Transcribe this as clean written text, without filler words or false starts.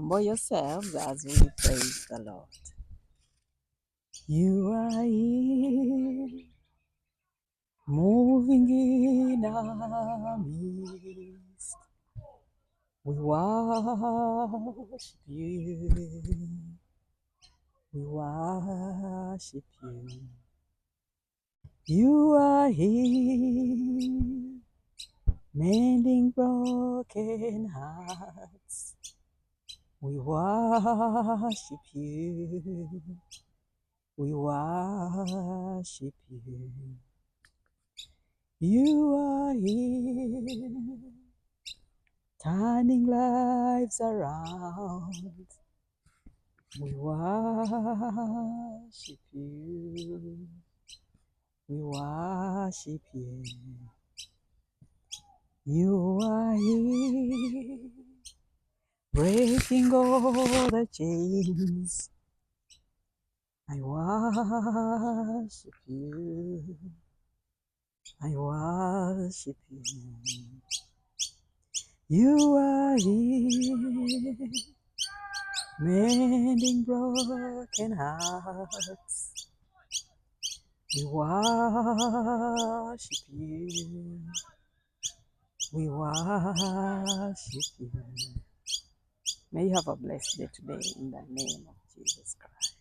Humble yourselves as we praise the Lord. You are here, moving in our midst. We worship you. We worship you. You are here, mending broken hearts. We worship you. We worship you. You are here, turning lives around. We worship you. We worship you. You are here, breaking all the chains. I worship you. I worship you. You are here, mending broken hearts. We worship you. We worship you. May you have a blessed day today in the name of Jesus Christ.